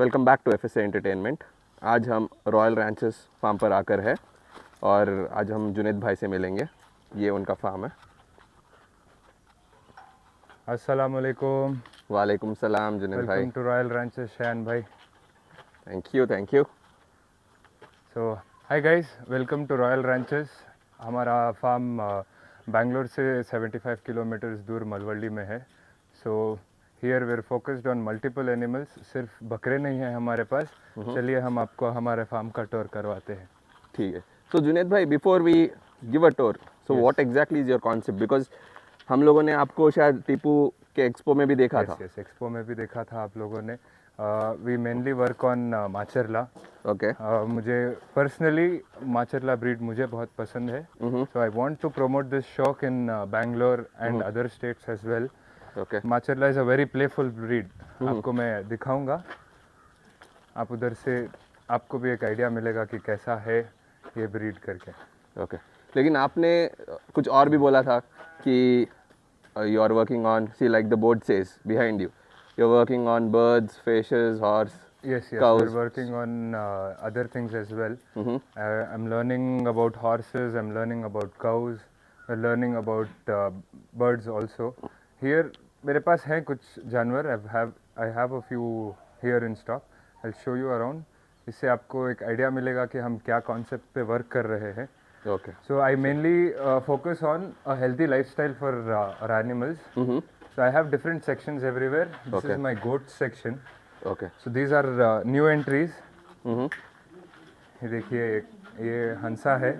Welcome back to FSA entertainment. आज हम royal रैंचेस farm पर आकर है और आज हम जुनेद भाई से मिलेंगे। ये उनका फार्म है। अस्सलाम वालेकुम। वालेकुम सलाम जुनेद भाई। Welcome to Royal Ranches Shayan भाई। Thank you thank you. So hi guys, welcome to Royal Ranches. हमारा फार्म बैंगलोर से 75 किलोमीटर्स दूर मलवल्ली में है। So here we are focused on multiple animals. सिर्फ बकरे नहीं हैं हमारे पास। चलिए हम आपको हमारे फार्म का टूर करवाते हैं। ठीक है। तो जुनेद भाई, before we give a tour, so what exactly is your concept? Because हम लोगों ने आपको शायद टीपू के एक्सपो में भी देखा था। यस, एक्सपो में भी देखा था आप लोगों ने। We mainly work on Macharla. Okay. मुझे पर्सनली माचरला ब्रीड मुझे बहुत पसंद है। So I want to promote this शौक in Bangalore and other states as well. Okay. Macharla is a very playful breed. आपको मैं दिखाऊंगा, आप उधर से आपको भी एक आइडिया मिलेगा कि कैसा है ये ब्रीड करके। ओके। लेकिन आपने कुछ और भी बोला था कि you are working on, see like the board says behind you, you are working on birds, fishes, horse, Yes, cows. we're working on other things as well. I'm learning about horses, I'm learning about cows, we're learning about birds also. Here, मेरे पास हैं कुछ जानवर। I have a few here in stock. I'll show you around. इससे आपको एक idea मिलेगा कि हम क्या कॉन्सेप्ट पे वर्क कर रहे हैं। Okay. So I mainly focus on a healthy lifestyle for our animals. So I have different sections everywhere. This Okay. is my goat section. Okay. So these are new entries. ये देखिए, ये हंसा है।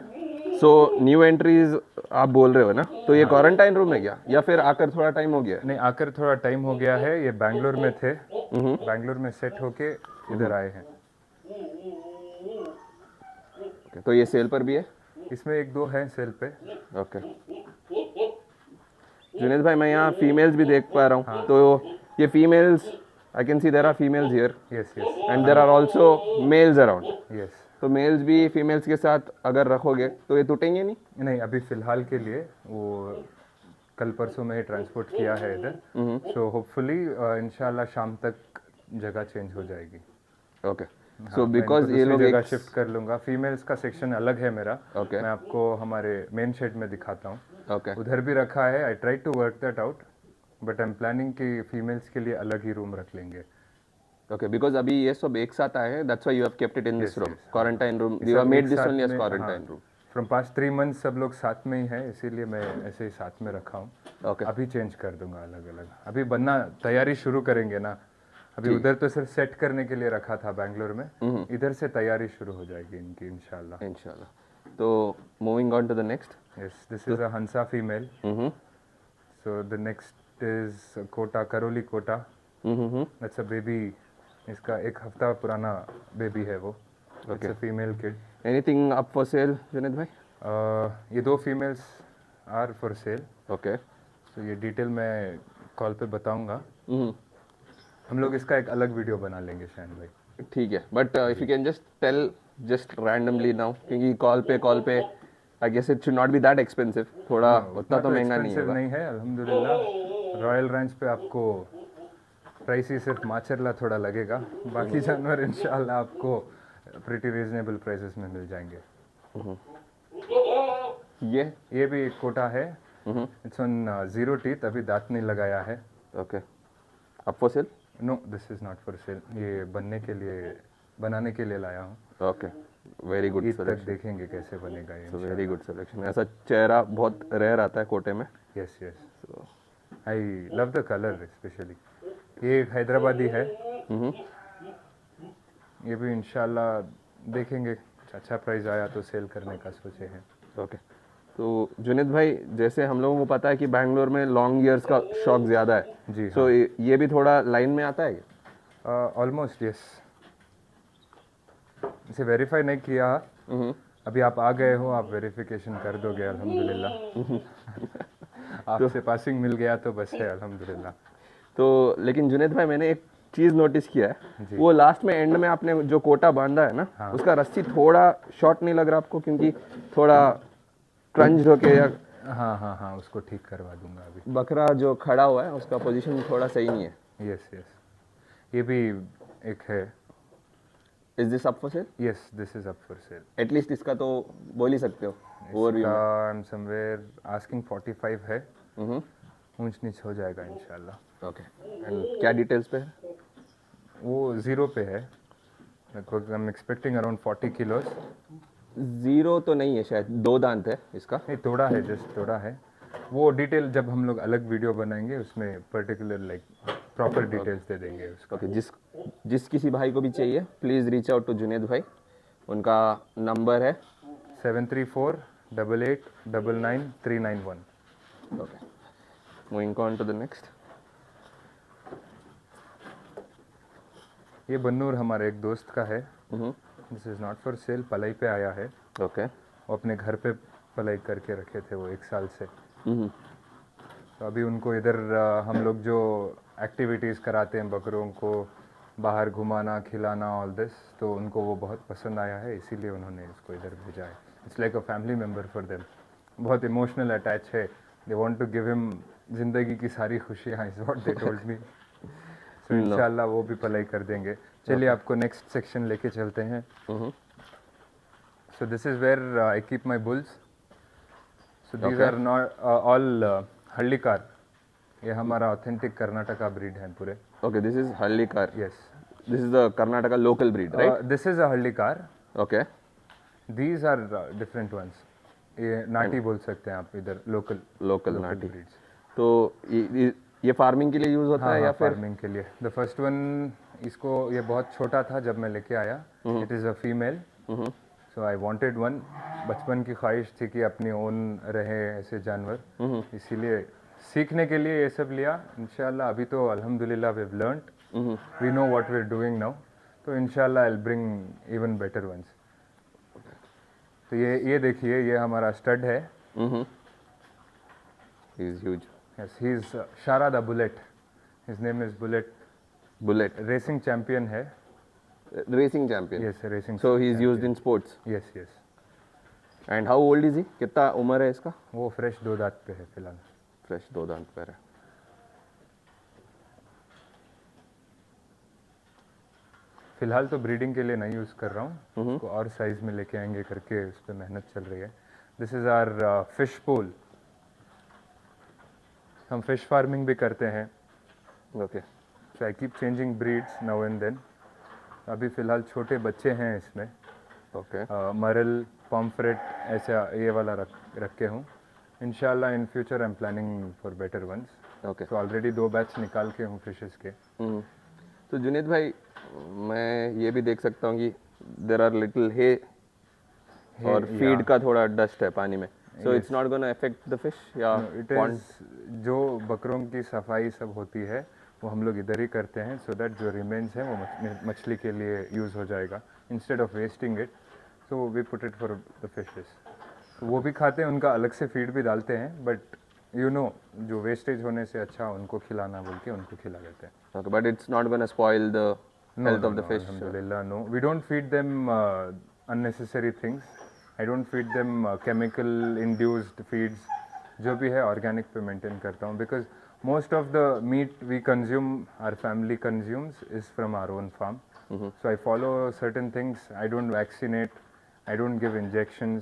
So new entries आप बोल रहे हो ना, तो ये क्वारंटाइन रूम है क्या, या फिर आकर थोड़ा टाइम हो गया? नहीं, आकर थोड़ा टाइम हो गया है। ये बैंगलोर में थे, बैंगलोर में सेट होके इधर आए हैं। Okay, तो ये सेल पर भी है? इसमें एक दो हैं सेल पे। ओके। जुनेद भाई, मैं यहाँ फीमेल्स भी देख पा रहा हूँ। तो ये females, I can see there are females here yes yes and there are also males around. Yes. तो मेल्स भी फीमेल्स के साथ अगर रखोगे तो ये टूटेंगे नहीं? नहीं, अभी फिलहाल के लिए वो कल परसों में ही ट्रांसपोर्ट किया है इधर। सो होपफुली इंशाल्लाह शाम तक जगह चेंज हो जाएगी। ओके। सो बिकॉज ये लोग जगह शिफ्ट कर लूंगा। फीमेल्स का सेक्शन अलग है मेरा। Okay. मैं आपको हमारे मेन शेड में दिखाता हूँ। ओके। उधर भी रखा है। I try to work that out, but I am planning कि फीमेल्स के लिए अलग ही रूम रख लेंगे। ओके, बिकॉज अभी ये सब एक साथ आए हैं, that's why you have kept it in this room, yes. Quarantine room. You have made this only as quarantine room. From past 3 months सब लोग साथ में ही हैं, इसीलिए मैं ऐसे ही साथ में रखा हूँ। ओके। अभी चेंज कर दूंगा अलग अलग। अभी बनना तैयारी शुरू करेंगे ना। अभी उधर तो सिर्फ सेट करने के लिए रखा था बैंगलोर में। इधर से तैयारी शुरू हो जाएगी इनकी इंशाल्लाह। इंशाल्लाह। तो moving on to the next. Yes, this is a Hansa female. So the next is Kota, Karauli Kota. That's a baby. इसका 1 हफ्ता पुराना बेबी है वो। It's a female kid. Anything up for sale Junaid भाई? ये 2 females are for sale. Okay. So ये detail मैं call पे बताऊंगा। हम लोग इसका एक अलग वीडियो बना लेंगे शायद भाई। ठीक है, but if you can just tell just randomly now, क्योंकि कॉल पे I guess it should not be that expensive. थोड़ा उतना तो महंगा नहीं expensive होगा। नहीं है अल्हम्दुलिल्लाह। रॉयल रैंच पे आपको प्राइस ही सिर्फ माचरला थोड़ा लगेगा। बाकी जानवर इंशाल्लाह आपको प्रीटी रीजनेबल प्राइसेस में मिल जाएंगे। ये भी एक कोटा है। इट्स ऑन 0 टीथ, अभी दांत नहीं लगाया है। Okay. Up for sale? No, this is not for sale. ये बनाने के लिए लाया हूँ। ओके, वेरी गुड ईद तक सिलेक्शन। देखेंगे कैसे बनेगा ये। Very good selection. ऐसा चेहरा बहुत रेयर आता है कोटे में। Yes yes, I love the colour specially. ये एक हैदराबादी है। ये भी इंशाल्लाह देखेंगे, अच्छा प्राइस आया तो सेल करने का सोचे हैं। ओके। तो जुनेद भाई, जैसे हम लोगों को पता है कि बैंगलोर में लॉन्ग ईयर्स का शौक ज़्यादा है जी। सो ये भी थोड़ा लाइन में आता है क्या? Almost yes. इसे वेरीफाई नहीं किया। अभी आप आ गए हो, आप वेरिफिकेशन कर दोगे अल्हम्दुलिल्लाह। आपसे पासिंग मिल गया तो बस है अल्हम्दुलिल्लाह। तो लेकिन जुनेद भाई, मैंने एक चीज़ नोटिस किया है, वो लास्ट में एंड में आपने जो कोटा बांधा है ना, उसका रस्सी थोड़ा शॉर्ट नहीं लग रहा आपको? क्योंकि थोड़ा क्रंच होके या हाँ, उसको ठीक करवा दूंगा अभी। बकरा जो खड़ा हुआ है उसका पोजीशन थोड़ा सही नहीं है। यस यस, ये भी एक है। Is this up for cell? Yes, this is up for sale. At least इसका तो बोल ही सकते हो ओवरव्यू में। I'm somewhere asking 45 है, ऊंच नीच हो जाएगा इंशाल्लाह। ओके, एंड क्या डिटेल्स पे है? वो 0 पे है, लगभग I am expecting around 40 kilos. Zero तो नहीं है शायद, 2 दांत है इसका। नहीं, थोड़ा है, जस्ट थोड़ा है। वो डिटेल जब हम लोग अलग वीडियो बनाएंगे उसमें पर्टिकुलर लाइक प्रॉपर डिटेल्स दे देंगे उसका। ओके, जिस किसी भाई को भी चाहिए please reach out to Junaid भाई। उनका नंबर है 7348899391। Okay, moving on to the next. ये बन्नूर हमारे एक दोस्त का है। This is not for sale, पलाई पे आया है। ओके, वो अपने घर पे पलाई करके रखे थे वो 1 साल से। तो अभी उनको इधर हम लोग जो एक्टिविटीज़ कराते हैं बकरों को, बाहर घुमाना खिलाना ऑल दिस, तो उनको वो बहुत पसंद आया है, इसीलिए उन्होंने इसको इधर भेजा है। It's like a family member for them. बहुत इमोशनल अटैच है। They want to give him ज़िंदगी की सारी खुशियाँ, is what they told me. So इंशाल्लाह वो भी पलाई कर देंगे। चलिए आपको नेक्स्ट सेक्शन लेके चलते हैं। So this is where I keep my bulls. So these are not all Hallikar. ये हमारा ऑथेंटिक कर्नाटका ब्रीड है पूरे। Okay, this is Hallikar. Yes, this is the Karnataka local breed, right? This is a Hallikar. Okay, these are different ones. ये नाटी बोल सकते हैं आप इधर, लोकल नाटी। ब्रीड्स। तो ये फार्मिंग के लिए यूज होता है या फिर? फार्मिंग के लिए। द फर्स्ट वन, इसको ये बहुत छोटा था जब मैं लेके आया। It is a female. So I wanted one. बचपन की ख्वाहिश थी कि अपनी ओन रहे ऐसे जानवर, इसीलिए सीखने के लिए ये सब लिया। इंशाल्लाह अभी तो अल्हम्दुलिल्लाह we have learned, we know what we are doing now. तो इंशाल्लाह I will bring even better ones. तो ये देखिए, ये हमारा स्टड है। He is huge. Yes, he is शारा the Bullet. His name is Bullet. Bullet racing champion है। Racing champion. Yes, racing. So he is used in sports. Yes yes. And how old is he? कितना उम्र है इसका? वो fresh 2 दांत पे है फिलहाल। फ्रेश 2 दांत पर है। फिलहाल तो ब्रीडिंग के लिए नहीं यूज़ कर रहा हूँ, उसको और साइज में लेके आएंगे करके उस पर मेहनत चल रही है। This is our fish pool. हम फिश फार्मिंग भी करते हैं। Okay, so I keep changing breeds now and then. अभी फ़िलहाल छोटे बच्चे हैं इसमें। ओके, मरल, पॉम्फ्रेट, ऐसा ये वाला रखे हूँ। इंशाल्लाह in future I am planning for better ones. Okay. So already 2 batch निकाल के हूँ फिशेस के। तो जुनेद भाई, मैं ये भी देख सकता हूँ कि देर आर लिटिल हे और फीड का थोड़ा डस्ट है पानी में। So it's not gonna affect the fish या पॉन्ड? जो बकरों की सफाई सब होती है वो हम लोग इधर ही करते हैं, सो दैट जो रिमेन्स है वो मछली के लिए यूज़ हो जाएगा instead of wasting it. So we put it for the fishes. वो भी खाते हैं, उनका अलग से फीड भी डालते हैं, बट यू नो जो वेस्टेज होने से अच्छा उनको खिलाना बोल के उनको खिला देते हैं। Okay, but it's not going to spoil the health of the fish. Alhamdulillah, no. We don't feed them unnecessary things. I don't feed them chemical induced feeds. जो भी है organic पे maintain करता हूँ, because most of the meat we consume, our family consumes, is from our own farm. So I follow certain things. I don't vaccinate. I don't give injections.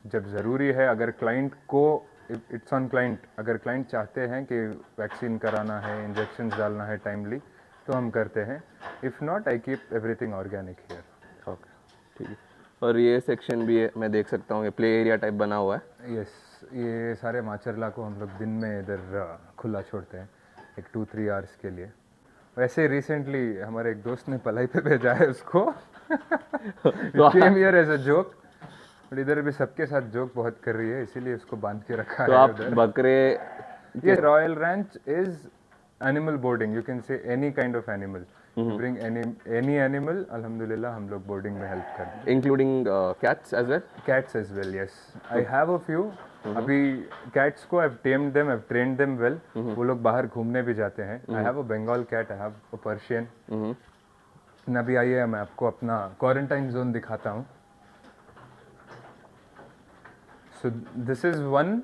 जब ज़रूरी है, अगर client को इट्स ऑन क्लाइंट, अगर client चाहते हैं कि vaccine कराना है, इंजेक्शन डालना है टाइमली, तो हम करते हैं। If not, I keep everything organic here. Okay, ठीक है। और ये सेक्शन भी है, मैं देख सकता हूँ, ये प्ले एरिया टाइप बना हुआ है। यस, ये सारे माचरला को हम लोग दिन में इधर खुला छोड़ते हैं एक 2-3 आवर्स के लिए। वैसे रिसेंटली हमारे एक दोस्त ने पलाई पे भेजा है उसको। Came here as a joke, but इधर भी सबके साथ जोक बहुत कर रही है, इसीलिए उसको बांध के रखा तो है आप उधर। बकरे, ये royal ranch is animal boarding, you can say any kind of animal, bring any animal, अल्हम्दुलिल्लाह हम लोग बोर्डिंग में हेल्प करते हैं। Including cats as well? Cats as well, yes, I have a few. अभी कैट्स को I have tamed them, I have trained them well. वो लोग बाहर घूमने भी जाते हैं। I have a Bengal cat, I have a Persian. अभी आइए मैं आपको अपना क्वारंटाइन जोन दिखाता हूँ। So this is one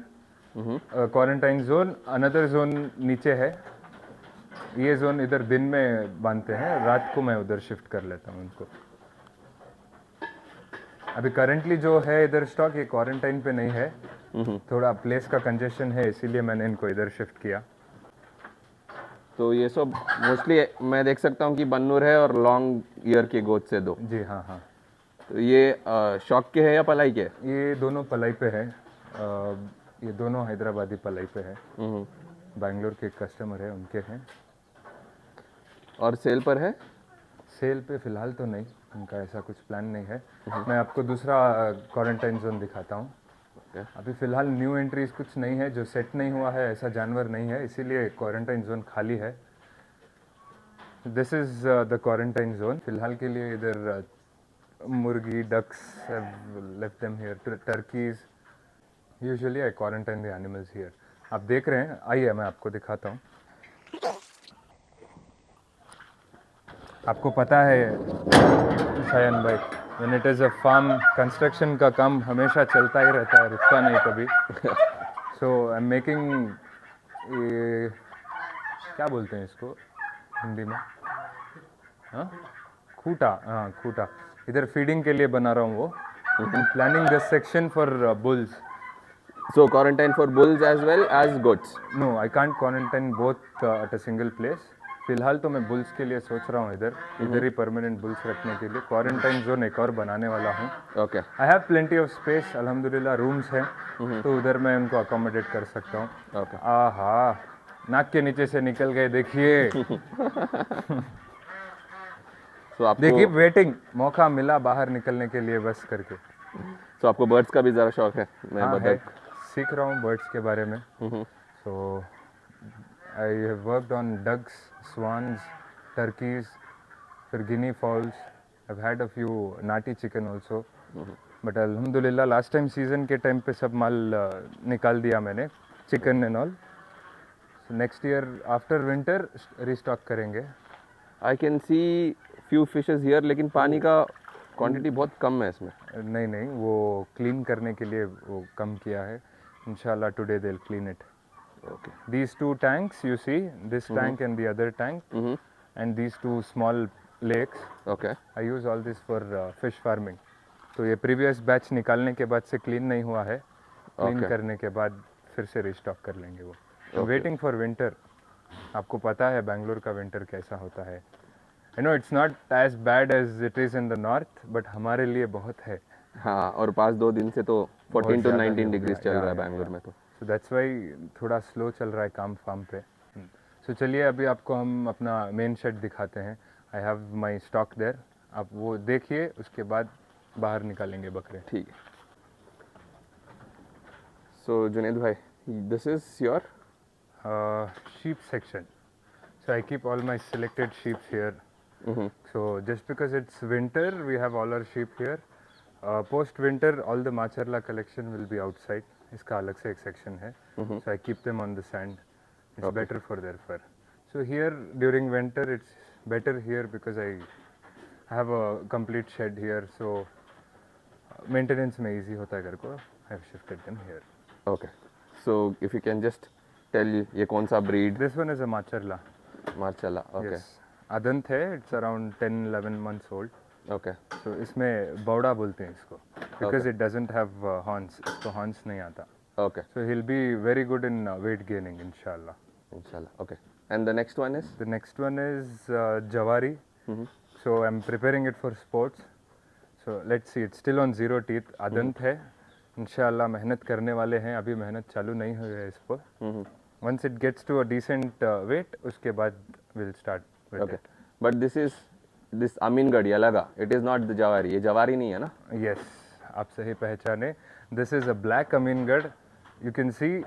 quarantine zone. Another zone नीचे है। ये जोन इधर दिन में बांधते हैं, रात को मैं उधर शिफ्ट कर लेता हूँ उनको। अभी करंटली जो है इधर स्टॉक ये क्वारंटाइन पे नहीं है, थोड़ा प्लेस का कंजेशन है इसीलिए मैंने इनको इधर शिफ्ट किया। तो ये सब मोस्टली मैं देख सकता हूँ कि बन्नूर है और लॉन्ग ईयर के गोद से दो। जी हाँ हाँ, तो ये शौक के है या पलाई के है? ये दोनों पलाई पे है, ये दोनों हैदराबादी पलाई पे है, बैंगलोर के कस्टमर है उनके हैं। और सेल पर है? सेल पे फ़िलहाल तो नहीं, उनका ऐसा कुछ प्लान नहीं है। मैं आपको दूसरा क्वारंटाइन जोन दिखाता हूँ। अभी फ़िलहाल न्यू एंट्रीज कुछ नहीं है, जो सेट नहीं हुआ है ऐसा जानवर नहीं है, इसीलिए क्वारंटाइन जोन खाली है। This is the quarantine zone. फ़िलहाल के लिए इधर मुर्गी, ducks left them here, turkeys. Usually I quarantine the animals here. आप देख रहे हैं, आइए मैं आपको दिखाता हूँ। आपको पता है शायन भाई, when it is a farm, construction का काम हमेशा चलता ही रहता है, रुकता नहीं कभी। सो आई एम मेकिंग, क्या बोलते हैं इसको हिंदी में, हाँ खूटा, हाँ खूटा। इधर फीडिंग के लिए बना रहा हूँ वो। Planning this section for bulls. So quarantine for bulls as well as goats. No I can't quarantine both at a single place. फिलहाल तो मैं बुल्स के लिए सोच रहा हूँ इधर ही परमानेंट बुल्स रखने के लिए। क्वारंटाइन जोन एक और बनाने वाला हूँ। Okay. I have plenty of space, अल्हम्दुलिल्लाह रूम्स हैं, तो उधर मैं उनको अकोमोडेट कर सकता हूँ। Okay. आहा, नाक के नीचे से निकल गए देखिए। So आपको देखिए वेटिंग, मौका मिला बाहर निकलने के लिए बस करके। so आपको बर्ड्स का भी ज़रा शौक है? मैं हाँ है, बतख। सीख रहा हूँ बर्ड्स के बारे में। So I have worked on ducks, swans, turkeys, फिर guinea fowls. I have had a few नाटी चिकन ऑल्सो, बट अल्हम्दुलिल्लाह लास्ट टाइम सीजन के टाइम पे सब माल निकाल दिया मैंने, chicken and all. Next year after winter restock करेंगे। I can see few fishes here, लेकिन पानी का क्वांटिटी बहुत कम है इसमें। नहीं नहीं, वो क्लीन करने के लिए वो कम किया है। इंशाल्लाह today they will clean it. Okay. These two tanks you see, this tank and the other tank, and these two small lakes, Okay. I use all this for fish farming. तो ये previous batch निकालने के बाद से clean नहीं हुआ है, clean Okay. करने के बाद फिर से रिस्टॉक कर लेंगे वो। Waiting for winter. आपको पता है बैंगलोर का विंटर कैसा होता है। I know it's not as bad as it is in the north, but हमारे लिए बहुत है। हाँ, और पास 2 दिन से तो 14 to ज़्यादा ही 19 हो डिग्रीज गया, चल या, रहा है या, बैंगलोर में तो। सो दैट्स वाई थोड़ा स्लो चल रहा है काम फार्म पे। सो चलिए अभी आपको हम अपना मेन शेड दिखाते हैं। I have my stock there, आप वो देखिए, उसके बाद बाहर निकालेंगे बकरे। ठीक है। सो जुनेद भाई, this is your sheep section. So I keep all my selected sheeps here. So just because it's winter, we have all our sheep here. Post winter, all the Macharla collection will be outside. इसका अलग से एक section है. So I keep them on the sand. It's better for their fur. So here during winter, it's better here because I have a complete shed here. So maintenance में easy होता है घर को. I have shifted them here. Okay. So if you can just tell ये कौन सा ब्रीड? This one is a Macharla. Macharla. Okay. Yes. अदंत है. It's around 10-11 months old. Okay. So इसमें बौड़ा बोलते हैं इसको, because it doesn't have horns. इसको horns नहीं आता. Okay. So he'll be very good in weight gaining, inshallah. इंशाल्लाह। Okay. And the next one is? The next one is Jawari. So I'm preparing it for sports. So let's see, it's still on 0 teeth. अदंत है, इंशाल्लाह मेहनत करने वाले हैं. अभी मेहनत चालू नहीं हुई है इस पर. Once it gets to a decent weight, उसके बाद we'll start with okay. it. But this Aminagarh ये लगा, इट इज नॉट द जवारी। ये जवारी नहीं है ना? Yes, आप सही पहचाने. This is a black Amingarh. You can see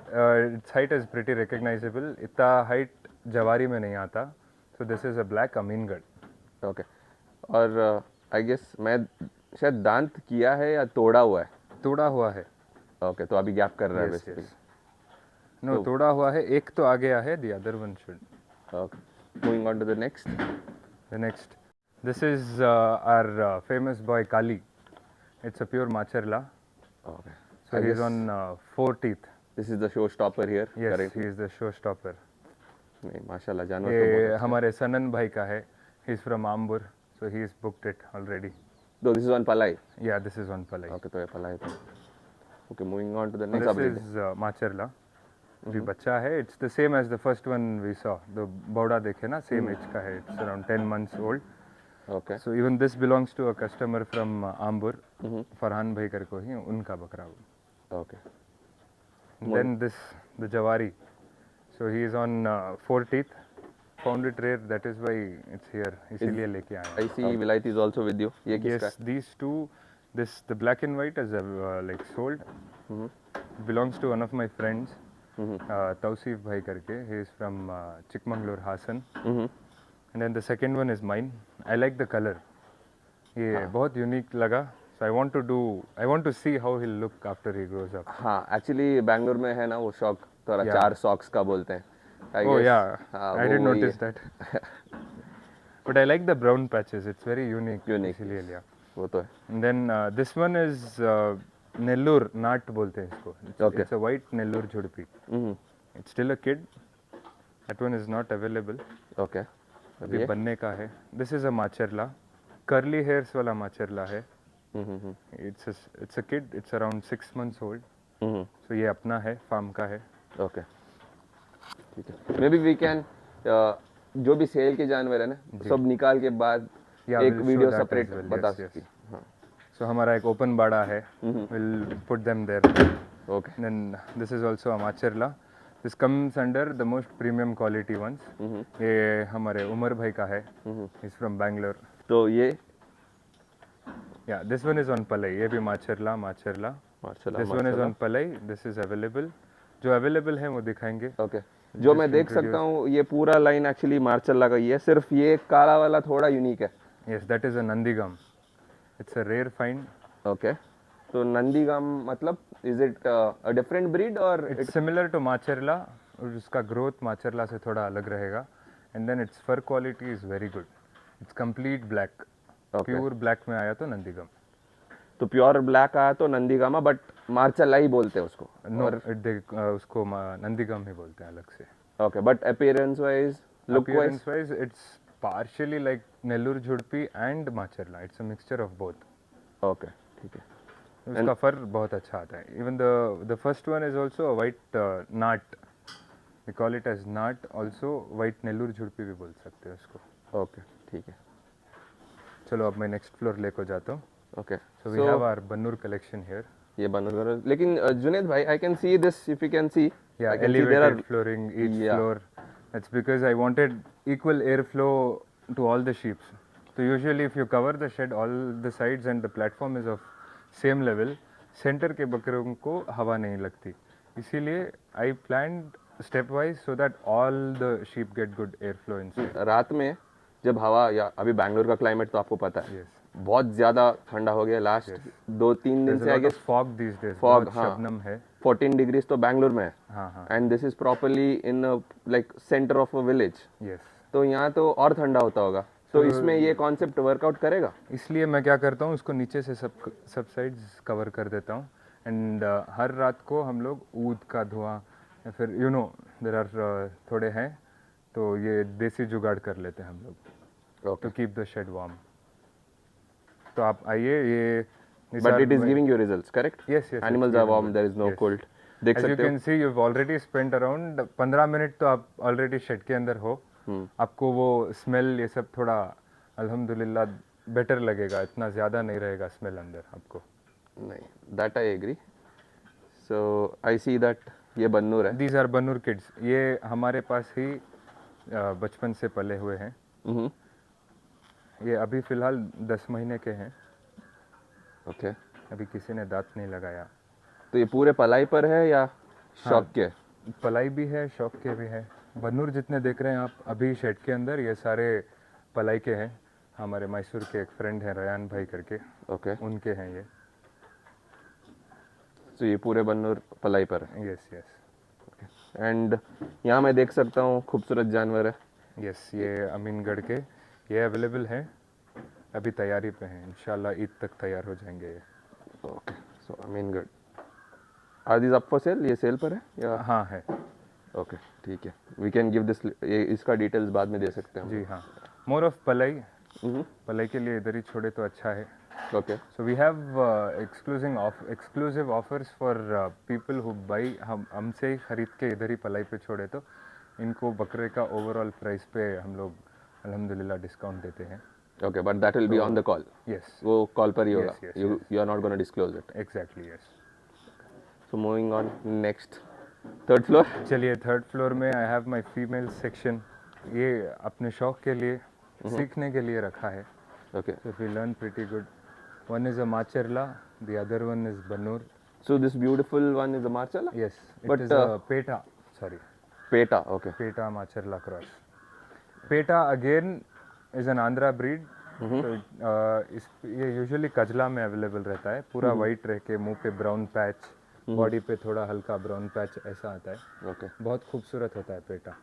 its height is pretty recognizable. इतना height जवारी में नहीं आता. So this is a black Amingarh. Okay. और आई गेस मैं शायद दांत किया है या तोड़ा हुआ है? तोड़ा हुआ है. ओके, तो अभी गैप कर रहा है Yes, बेसिकली। yes. No, तोड़ा हुआ है. एक तो आ गया है. The other one should. Okay. Moving on to the next. The next. This is our famous boy Kali. It's a pure Macharla. Okay. So he's on 4 teeth. This is the show stopper here. Yes, he is the showstopper. नहीं, माशाल्लाह जानवर तो ये बहुत हमारे सनन भाई का है. He's from Ambur, so he's booked it already. This is on Palai. Yeah, this is on Palai. Okay, तो ये पलाई पे. Okay, moving on to the This next update. is Macharla. अभी बच्चा है. It's the same as the first one we saw. The बौड़ा देखे ना, same age का है. It's around 10 months old. Okay. So even this belongs to a customer from Ambur. Farhan भाई करको ही उनका बकरा वो. Okay. Then this the Jawari. So he is on 4 teeth. Found it rare. That is why it's here. इसीलिए लेके आया. आई सी विलायती is also with you. ये किसका Yes, these two. This the black and white is like sold. Belongs to one of my friends. Tausif bhai karke. He is from Chikmagalur, Hassan. And then the second one is mine. I like the color. ये बहुत unique लगा. So I want to see how he'll look after he grows up. हाँ, actually Bangalore में है ना वो shock, थोड़ा 4 socks का बोलते हैं. I Oh guess, yeah, हाँ, I वो did वही notice है. that. But I like the brown patches. It's very unique. Unique. इसीलिए लिया. वो तो है. And then this one is Nellur Nat बोलते हैं इसको. Okay. It's a white Nellur झुड़पी. It's still a kid. That one is not available. Okay. अभी बनने का है. This is a Macharla. Curly hairs वाला Macharla है. It's a kid. It's around 6 months old. So ये अपना है, farm का है. ओके, ठीक है. मे बी वी कैन जो भी सेल के जानवर है ना, सब निकाल के बाद Yeah, एक we'll show video that as separate well. बता Yes, yes. सकती. हाँ. So हमारा एक open बाड़ा है. We'll put them there. Okay. Then this is also a Macharla. This comes under the most premium quality ones. ये हमारे उमर भाई का है. He's from Bangalore. तो ये Yeah, this one is on Palai. ये भी Macharla. मार्शल. This one is on Palai. This is available. जो available है वो दिखाएंगे. ओके. जो मैं देख सकता हूँ ये पूरा लाइन एक्चुअली मार्शल का ही है, सिर्फ ये काला वाला थोड़ा यूनिक है. Yes, that is a Nandigam. It's a rare find. Okay. तो नंदीगाम मतलब is it a different breed और It's similar to Macharla. और उसका growth Macharla से थोड़ा अलग रहेगा. And then its fur quality is very good. It's complete black. Okay. Pure black में आया तो Nandigam. तो प्योर ब्लैक आया तो नंदीगामा, बट मार्शल ही बोलते हैं उसको. No, उसको Nandigam ही बोलते हैं अलग से. Okay, but appearance wise, look wise. Appearance wise, it's partially like Nellur Jhudpi and Macharla. It's a mixture of both. Okay, ठीक है. उसका फर बहुत अच्छा आता है. Even the first one is also a white Nat. We call it as Nat. Also white Nellur Jhudpi भी बोल सकते हैं उसको. ओके, ठीक है. चलो अब मैं next floor लेको जाता हूँ. Okay. So we have our Bannur collection here. ये बनर, लेकिन जुनेद भाई, आई can see this, if you can see. Yeah, I can see there elevated are- flooring each Yeah. floor. That's because I wanted equal airflow to all the sheep. So usually if you cover the shed, all the sides and the platform is of same level, center के बकरों को हवा नहीं लगती. इसीलिए I planned stepwise so that all the sheep get good airflow inside. रात में जब हवा, या अभी बैंगलोर का क्लाइमेट तो आपको पता है, Yes. बहुत ज्यादा ठंडा हो गया लास्ट 2-3 दिन There's a से. I lot of guess fog these days. Fog, बहुत हाँ. शबनम है. 14 डिग्रीज तो बैंगलोर में है. हाँ हाँ. And this is properly in like centre of a village. Yes. तो यहाँ तो और ठंडा होता होगा. तो इसमें ये कॉन्सेप्ट वर्कआउट करेगा. इसलिए मैं क्या करता हूँ, उसको नीचे से सब साइड्स कवर कर देता हूँ. एंड हर रात को हम लोग ऊद का धुआं या फिर देर आर थोड़े हैं तो ये देसी जुगाड़ कर लेते हैं हम लोग okay. To keep the shed warm. तो आप आइए. ये but it is giving you results, correct? Yes, yes, animals are warm, there is no cold. देख As you सकते हो. can see, you've already spent around 15 minute तो आप already shade के अंदर हो. आपको वो स्मेल ये सब थोड़ा अल्हम्दुलिल्लाह बेटर लगेगा. इतना ज़्यादा नहीं रहेगा स्मेल अंदर आपको. नहीं, that I agree. So I see that ये बन्नूर है. These are Bannur kids. ये हमारे पास ही बचपन से पले हुए हैं. ये अभी फ़िलहाल 10 महीने के हैं. ओके. अभी किसी ने दांत नहीं लगाया. तो ये पूरे पलाई पर है या शौक के? पलाई भी है, शौक के भी है. बन्नूर जितने देख रहे हैं आप अभी शेड के अंदर, ये सारे पलाई के हैं. हमारे मैसूर के एक फ्रेंड हैं रयान भाई करके, ओके. उनके हैं ये. तो ये पूरे बन्नूर पलाई पर है. यस यस एंड यहाँ मैं देख सकता हूँ खूबसूरत जानवर है. यस. ये अमीनगढ़ के ये अवेलेबल हैं. अभी तैयारी पे हैं. इंशाल्लाह ईद तक तैयार हो जाएंगे ये. Okay. So Aminagarh. Are these up for sale? ये सेल पर है या? हाँ है. ओके, ठीक है. वी कैन गिव दिस, इसका डिटेल्स बाद में दे सकते हैं. जी हाँ. मोर ऑफ पलाई. पलाई के लिए इधर ही छोड़े तो अच्छा है. Okay. So we have exclusive offers for people who buy हमसे ही खरीद के इधर ही पलाई पे छोड़े तो इनको बकरे का ओवरऑल प्राइस पे हम लोग अल्हम्दुलिल्लाह डिस्काउंट देते हैं. Okay, but that will be on the call. Yes, वो कॉल पर ही होगा. yes, You are not going to disclose it. exactly, yes. So moving on, next, third floor. चलिए थर्ड फ्लोर में I have my female section. ये अपने शौक के लिए सीखने के लिए रखा है. Okay. So we learn pretty good. One is a Macherla, the other one is Bannur. So this beautiful one is the Marcella? Yes, it But, is a Peta. Sorry, Peta, okay. Peta Macherla cross. Peta again is an Andhra breed. तो ये usually कजला में available रहता है. पूरा white रह के मुंह पे ब्राउन पैच, बॉडी पे थोड़ा हल्का ब्राउन पैच ऐसा आता है. Okay. बहुत खूबसूरत होता है पेटा.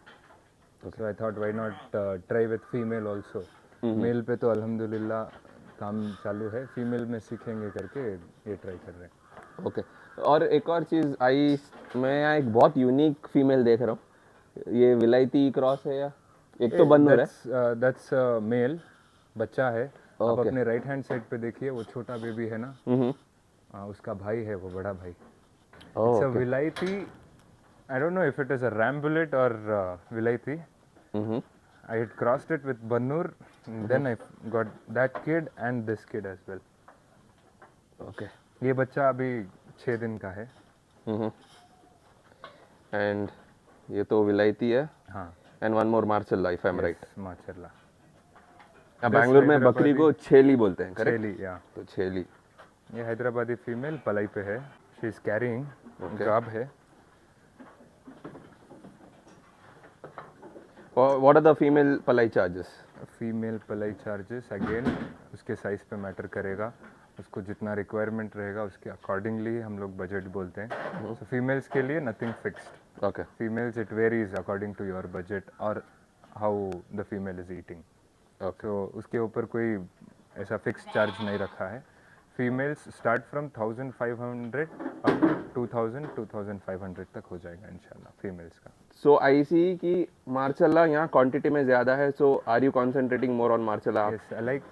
So I thought why not try with female also. Male पे तो अल्हम्दुलिल्लाह काम चालू है, फीमेल में सीखेंगे करके ये ट्राई कर रहे हैं. ओके. और एक और चीज़ आई, मैं यहाँ एक बहुत यूनिक फीमेल देख रहा हूँ. ये विलायती क्रॉस है या एक तो बन्नूर है? दैट्स मेल बच्चा है. आप Okay. अपने राइट हैंड साइड पे देखिए, वो छोटा बेबी है ना, उसका भाई है वो बड़ा भाई. Oh, it's a okay. विलायती. I don't know if it is a rambouillet और विलायती. I had crossed it with Bannur, and then I got that kid and this kid as well. Okay. ये बच्चा अभी 6 दिन का है. एंड ये तो विलायती है. हाँ, and one more Macharla if I am right. Macharla. Bangalore में बकरी को छेली बोलते हैं, करेक्ट? छेली, या तो छेली. ये हैदराबादी फीमेल पलाई पे है. She is carrying Okay. गाब है. What are the female Palai charges? Female Palai charges again उसके साइज पे मैटर करेगा. उसको जितना रिक्वायरमेंट रहेगा उसके अकॉर्डिंगली हम लोग बजट बोलते हैं. सो फीमेल्स के लिए nothing fixed. Okay. Females it varies according to your budget और how the female is eating. Okay. तो उसके ऊपर कोई ऐसा फिक्स चार्ज नहीं रखा है. Females start from 1500 up to 2500 तक हो जाएगा इंशाल्लाह फीमेल्स का. सो आई सी कि मार्शल्ला यहाँ क्वांटिटी में ज़्यादा है. So are you concentrating more on Macharla? Yes, like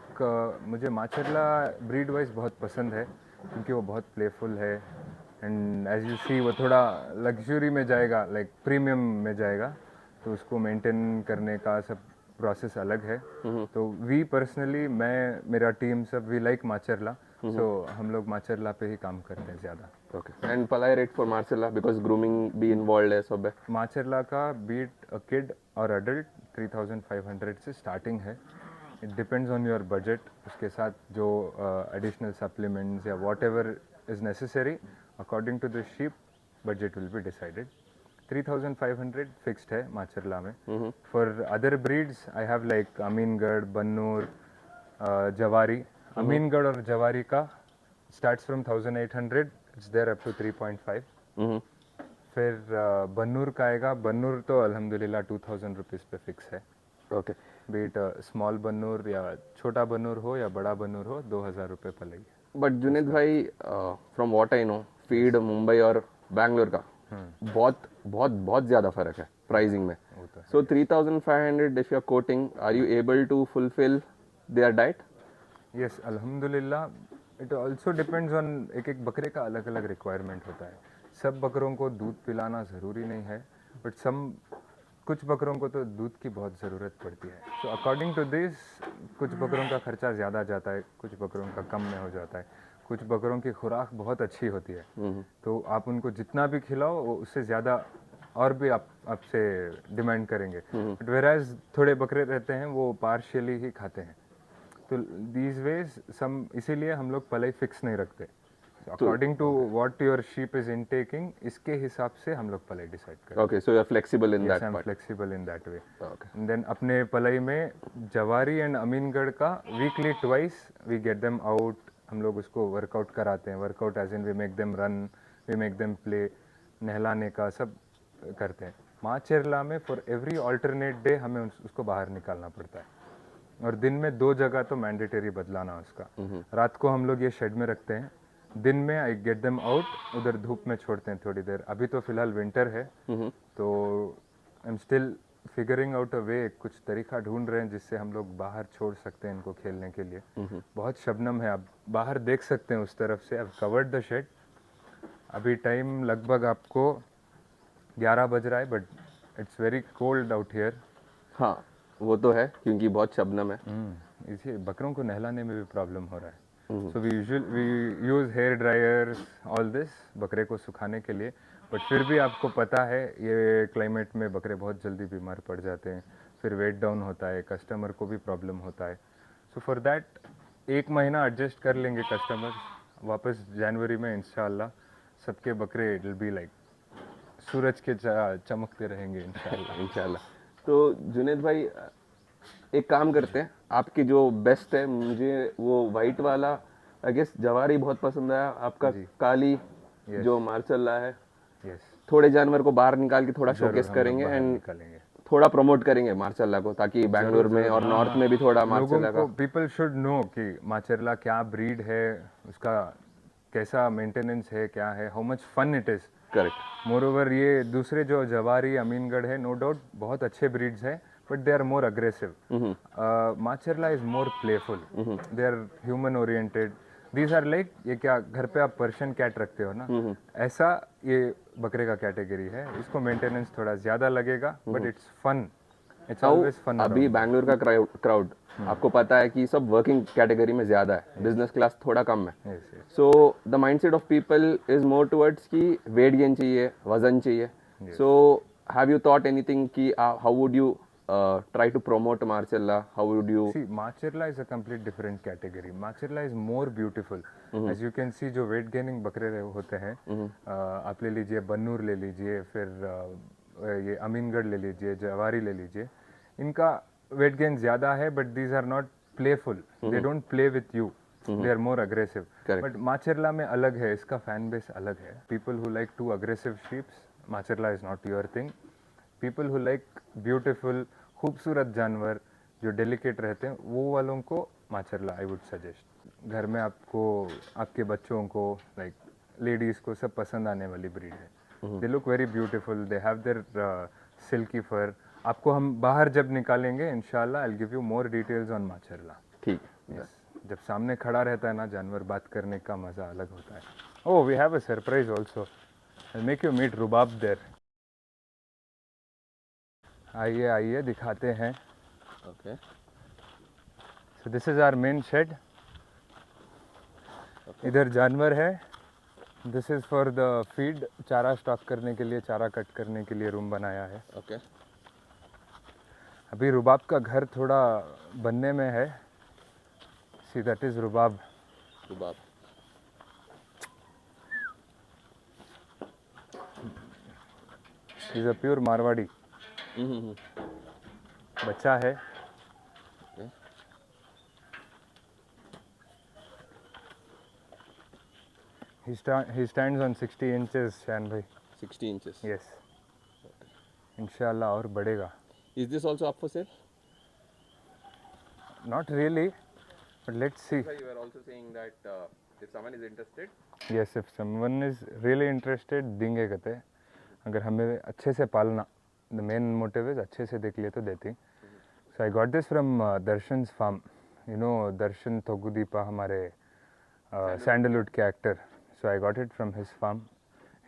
मुझे माचरला ब्रीड वाइज बहुत पसंद है क्योंकि वो बहुत प्लेफुल है. एंड एज यू सी वो थोड़ा लग्जरी में जाएगा, लाइक प्रीमियम में जाएगा. तो उसको मेंटेन करने का सब प्रोसेस अलग है. तो वी पर्सनली, मैं, मेरा टीम सब वी लाइक माचरला. सो हम लोग माचरला पे ही काम करते हैं ज़्यादा. ओके. एंड पलाई rate for Macharla because grooming भी इन्वॉल्व है सब है. माचरला का बीट अ किड और अडल्ट 3500 से स्टार्टिंग है. It depends on your budget. उसके साथ जो एडिशनल सप्लीमेंट्स या whatever is necessary according to the sheep, budget will be decided. 3500 fixed है माचरला में. For other breeds I have like Aminagarh, Bannur, Jawari. Aminagarh और जवारी का starts from 1800, it's there up to 3.5. फिर बन्नूर का आएगा. बन्नूर तो अल्हम्दुलिल्लाह 2000 रुपीज़ पे फिक्स है. ओके. बीट स्मॉल बन्नूर या छोटा बन्नूर हो या बड़ा बन्नूर हो, 2000 रुपये पलेगी. बट जुनेद भाई, from what I know, feed Mumbai और बैंगलोर का बहुत बहुत बहुत ज़्यादा फर्क है प्राइसिंग में. So 3500 if you are quoting, are you able to fulfil their diet? Yes, अल्हम्दुलिल्लाह. इट ऑल्सो डिपेंड्स ऑन, एक एक बकरे का अलग अलग रिक्वायरमेंट होता है. सब बकरों को दूध पिलाना ज़रूरी नहीं है, बट कुछ बकरों को तो दूध की बहुत ज़रूरत पड़ती है. सो अकॉर्डिंग टू दिस, कुछ बकरों का खर्चा ज़्यादा जाता है, कुछ बकरों का कम में हो जाता है. कुछ बकरों की खुराक बहुत अच्छी होती है, तो आप उनको जितना भी खिलाओ वो उससे ज़्यादा और भी आपसे डिमांड करेंगे. बट वेराज थोड़े बकरे रहते हैं वो पार्शियली ही खाते हैं. तो दीज वेज सम, इसीलिए हम लोग पलाई फिक्स नहीं रखते. According to what your sheep is intaking, इसके हिसाब से हम लोग पलाई डिसाइड करते हैं. Okay. So you are flexible in that I am part. Flexible in that way. Okay. Then अपने पलाई में जवारी एंड अमीनगढ़ का weekly twice we get them out. हम लोग उसको वर्कआउट कराते हैं. Workout as in we make them run, we make them play, नहलाने का सब करते हैं. माचेरला में फॉर एवरी ऑल्टरनेट डे हमें उसको बाहर निकालना पड़ता है. और दिन में 2 जगह तो मैंडेटरी बदलाना उसका. रात को हम लोग ये शेड में रखते हैं. दिन में आई गेट देम आउट, उधर धूप में छोड़ते हैं थोड़ी देर. अभी तो फिलहाल विंटर है, तो I am still figuring out a way, कुछ तरीका ढूंढ रहे हैं जिससे हम लोग बाहर छोड़ सकते हैं इनको खेलने के लिए। बहुत शबनम है, आप बाहर देख सकते हैं उस तरफ से। अब कवर्ड द शेड। अभी टाइम लगभग आपको 11 बज रहा है, but it's very cold out here. हाँ वो तो है क्योंकि बहुत शबनम है। इसे बकरों को नहलाने में भी प्रॉब्लम हो रहा है। So we use hair dryers all this बकरे को सुखाने के लिए। बट फिर भी आपको पता है ये क्लाइमेट में बकरे बहुत जल्दी बीमार पड़ जाते हैं, फिर वेट डाउन होता है, कस्टमर को भी प्रॉब्लम होता है। सो फॉर दैट 1 महीना एडजस्ट कर लेंगे कस्टमर। वापस जनवरी में इंशाल्लाह सबके बकरे इट विल बी लाइक सूरज के चमकते रहेंगे इंशाल्लाह। इंशाल्लाह। तो जुनेद भाई एक काम करते हैं, आपकी जो बेस्ट है मुझे वो वाइट वाला आई गेस जवारी बहुत पसंद आया, आपका काली जो मार्शल्ला है। यस, थोड़े जानवर को बाहर निकाल के थोड़ा शोकेस करेंगे एंड निकालेंगे, थोड़ा प्रमोट करेंगे मार्शल्ला को, ताकि बैंगलोर में और नॉर्थ में भी थोड़ा मार्शल्ला का पीपल शुड नो कि माचेरला क्या ब्रीड है, उसका कैसा मेंटेनेंस है, क्या है, how much fun it is. Correct. Moreover ये दूसरे जो जवारी अमीनगढ़ है, नो डाउट बहुत अच्छे ब्रीड्स हैं, but they are more aggressive. Macharla is more playful, they are human oriented. These are like, ये क्या घर पे आप पर्शियन कैट रखते हो ना, ऐसा ये बकरे का कैटेगरी है। इसको मेंटेनेंस थोड़ा ज्यादा लगेगा, but it's fun, it's always fun. अभी बैंगलोर का क्राउड आपको पता है कि सब वर्किंग कैटेगरी में ज्यादा है, बिजनेस क्लास थोड़ा कम है। So the mindset of people is more towards कि वेट गेन चाहिए, वजन चाहिए। So have you thought anything कि how would you try to promote Marcella? How would you see? Marcella is a complete different category. Marcella is more beautiful. As you can see, जो weight gaining बकरे होते हैं, आप ले लीजिए बन्नूर ले लीजिए, फिर ये अमीनगढ़ ले लीजिए, जवारी ले लीजिए, इनका weight gain ज़्यादा है, but these are not playful. They don't play with you. They are more aggressive. But Marcella में अलग है, इसका fan base अलग है. People who like too aggressive sheep, Marcella is not your thing. People who like beautiful, खूबसूरत जानवर जो delicate रहते हैं, वो वालों को माचरला आई वुड सजेस्ट। घर में आपको, आपके बच्चों को, लाइक लेडीज़ को सब पसंद आने वाली ब्रीड है। They look very beautiful, they have their silky fur. आपको हम बाहर जब निकालेंगे इंशाल्लाह I will give you more details on Macharla. ठीक है। जब सामने खड़ा रहता है ना जानवर, बात करने का मज़ा अलग होता है। Oh, we have a surprise also, I make you meet Rubab there. आइए आइए दिखाते हैं। Okay, so this is our main shed. इधर जानवर है, this is for the feed, चारा स्टॉक करने के लिए, चारा कट करने के लिए रूम बनाया है। ओके। अभी रुबाब का घर थोड़ा बनने में है। See that is Rubab. Rubab is a pure Marwari. बच्चा है। He stands on 60 inches, शान भाई। 60 inches. Yes. इंशाल्लाह और बढ़ेगा। Is this also up for sale? Not really, but let's see. You were also saying that if someone is interested. Yes, if someone is really interested, देंगे कहते। अगर हमें अच्छे से पालना, the main motive is अच्छे से देख लिए तो देते। So I got this from Darshan's farm. You know Darshan Thogudeepa, हमारे सैंडलवुड के actor. So I got it from his farm.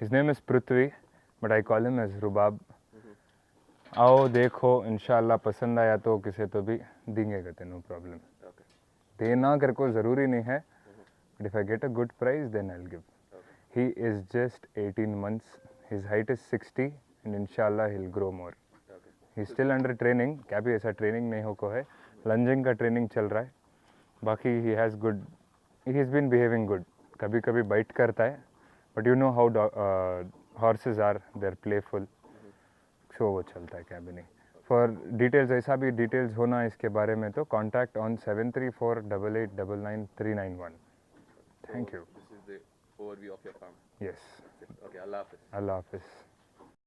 His name is Prithvi, but I call him as Rubab. आओ देखो, इंशाल्लाह पसंद आया तो किसे तो भी देंगे कहते, नो प्रॉब्लम। देना कर को ज़रूरी नहीं है, but if I get a good price then I will give. He is just 18 months, his height is 60 and इंशाल्लाह he will grow more. He still under training, क्या भी ऐसा ट्रेनिंग नहीं हो को है, लंजिंग का ट्रेनिंग चल रहा है। बाकी he has good, he is been behaving good. कभी कभी बाइट करता है, but you know how horses are, they are playful, so वो चलता है, क्या भी नहीं। फॉर डिटेल्स, ऐसा भी डिटेल्स होना इसके बारे में तो contact on 7348899391। Thank you. This is the overview of your farm. Yes. Okay, Allah Hafiz. Allah Hafiz.